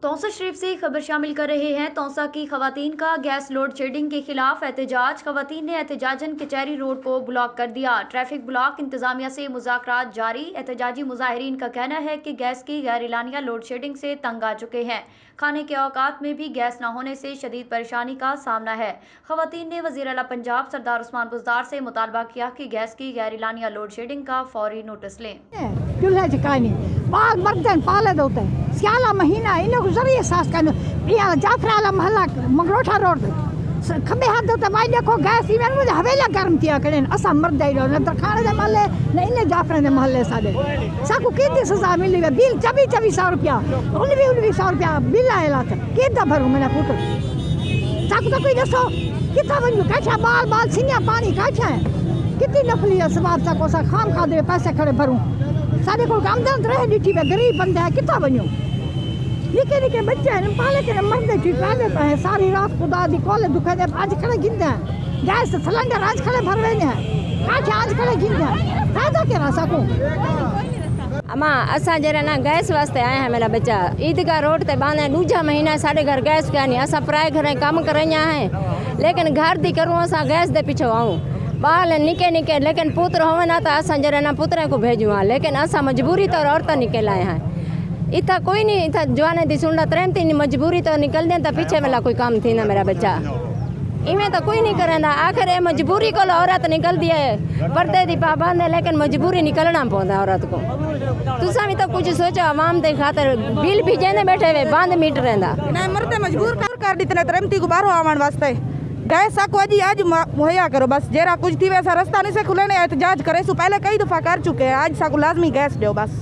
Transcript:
तौसा शरीफ से खबर शामिल कर रहे हैं। तौसा की खवातीन का गैस लोड शेडिंग के खिलाफ एहतजाज। खवातीन ने एहतजाजन कचहरी रोड को ब्लॉक कर दिया। ट्रैफिक ब्लॉक इंतजामिया से मुज़ाकरात जारी। एहतजाजी मुजाहिरीन का कहना है कि गैस की गैर-एलानिया लोड शेडिंग से तंग आ चुके हैं। खाने के औकात में भी गैस न होने से शदीद परेशानी का सामना है। खवातीन ने वज़ीर आला पंजाब सरदार उस्मान बुज़दार से मुतालबा किया कि गैस की गैर-एलानिया लोड शेडिंग का फौरी नोटिस लें। चूल्हे चकानी बाग मर्दन पाले दोते सियाला महीना इन गुजरिए सास का या जाफराला महला मंगरोठा रोड खबे हाथ दोते भाई देखो गैस इवन मुझे हवेला गर्म किया करें असा मर्द ही रो न खाने दे महल्ले न इन जाफरा दे महल्ले साडे साकू कितनी सजा मिली वे बिल 2400 रुपया 1900 रुपया बिल आएला केदा भरू मेरा पुत्र साकू तो कोई दसो किथा बनू काछा बाल बाल सिंया पानी काछा है कितनी नफली सवाब सा कोसा खाम खा दे पैसे खड़े भरूं सारे को आमदन रहे डिठी पे गरीब बंदे है कितना बनियो निके निके बच्चे हैं पाले के मरदे ठीक पाले पे है सारी रात खुदा दी कोले दुखे दे आज खड़े गिनदे गैस सिलेंडर आज खड़े भरवे ने आज आज खड़े गिनदे फायदा केरा सकू अम्मा असा जरा ना गैस वास्ते आए हैं। मेरा बच्चा ईदगाह रोड ते बांधे दूजा महीना साढ़े घर गैस क्या नहीं असा प्राय घर काम कर हैं लेकिन घर दी करूँ असा गैस दे पीछे आऊँ बाल निके निके लेकिन पुत्र होवे ना तो असा जरा ना पुत्र को भेजू हाँ लेकिन असा मजबूरी तो औरत निकल आए हैं इतना कोई नहीं इतना जवाने दी सुंडा त्रेमती मजबूरी तो निकल दें तो पीछे वाला कोई काम थी ना मेरा बच्चा इवें तो कोई नहीं करेंदा आखिर ये मजबूरी को औरत निकल दी है पर्दे दी पाबंद है लेकिन मजबूरी निकलना पौधा औरत को तुसा भी तो कुछ सोचो आवाम दे खातर बिल भी जेने बैठे हुए बंद मीट रहंदा ना मरते मजबूर कर दी त्रेमती को बाहरों आवन वास्ते गैस साको आज मुहैया करो बस जेरा कुछ थी वैसा रास्ता नहीं से खुले ने एहतजाज करे सु पहले कई दफा कर चुके हैं आज साको लाजमी गैस दो बस।